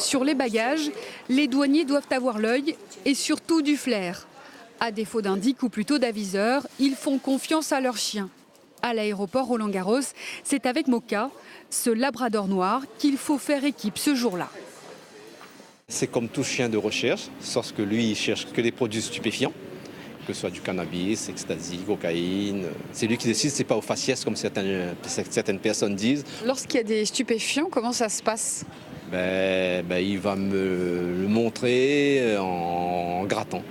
Sur les bagages, les douaniers doivent avoir l'œil et surtout du flair. À défaut d'indic ou plutôt d'aviseur, ils font confiance à leurs chiens. À l'aéroport Roland-Garros, c'est avec Moka, ce labrador noir, qu'il faut faire équipe ce jour-là. C'est comme tout chien de recherche, sauf que lui, il cherche que des produits stupéfiants, que ce soit du cannabis, ecstasy, cocaïne. C'est lui qui décide, c'est pas au faciès comme certaines personnes disent. Lorsqu'il y a des stupéfiants, comment ça se passe ? Il va me le montrer en grattant,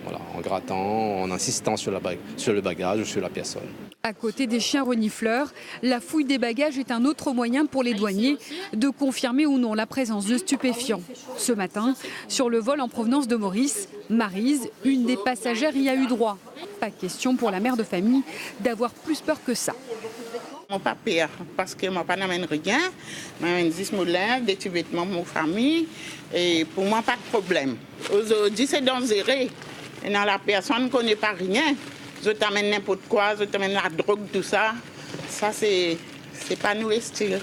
en insistant sur le bagage ou sur la personne. À côté des chiens renifleurs, la fouille des bagages est un autre moyen pour les douaniers de confirmer ou non la présence de stupéfiants. Ce matin, sur le vol en provenance de Maurice, Maryse, une des passagères, y a eu droit. Pas question pour la mère de famille d'avoir plus peur que ça. Mon pas pire parce que moi pas n'amène rien, m'amène 10 moulins, des petits vêtements pour ma famille et pour moi pas de problème. Aujourd'hui c'est dangereux. Et dans la personne ne connaît pas rien. Je t'amène n'importe quoi, je t'amène la drogue, tout ça. Ça c'est pas nous le style.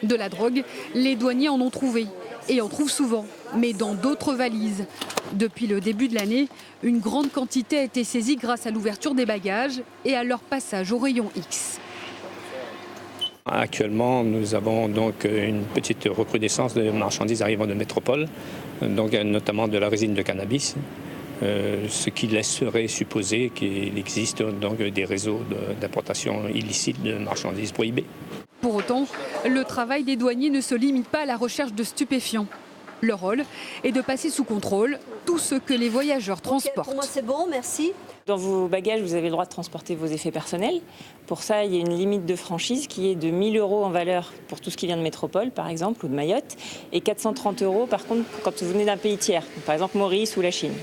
De la drogue, les douaniers en ont trouvé et en trouvent souvent, mais dans d'autres valises. Depuis le début de l'année, une grande quantité a été saisie grâce à l'ouverture des bagages et à leur passage au rayon X. Actuellement, nous avons donc une petite recrudescence de marchandises arrivant de métropole, donc notamment de la résine de cannabis, ce qui laisserait supposer qu'il existe donc des réseaux d'importation illicite de marchandises prohibées. Pour autant, le travail des douaniers ne se limite pas à la recherche de stupéfiants. Leur rôle est de passer sous contrôle tout ce que les voyageurs transportent. Pour moi, c'est bon, merci. Dans vos bagages, vous avez le droit de transporter vos effets personnels. Pour ça, il y a une limite de franchise qui est de 1 000 € en valeur pour tout ce qui vient de métropole, par exemple, ou de Mayotte, et 430 € par contre quand vous venez d'un pays tiers, par exemple Maurice ou la Chine.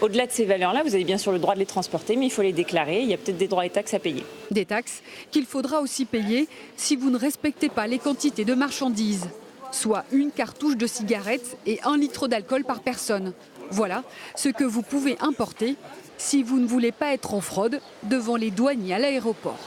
Au-delà de ces valeurs-là, vous avez bien sûr le droit de les transporter, mais il faut les déclarer. Il y a peut-être des droits et taxes à payer. Des taxes qu'il faudra aussi payer si vous ne respectez pas les quantités de marchandises, soit une cartouche de cigarettes et 1 litre d'alcool par personne. Voilà ce que vous pouvez importer si vous ne voulez pas être en fraude devant les douaniers à l'aéroport.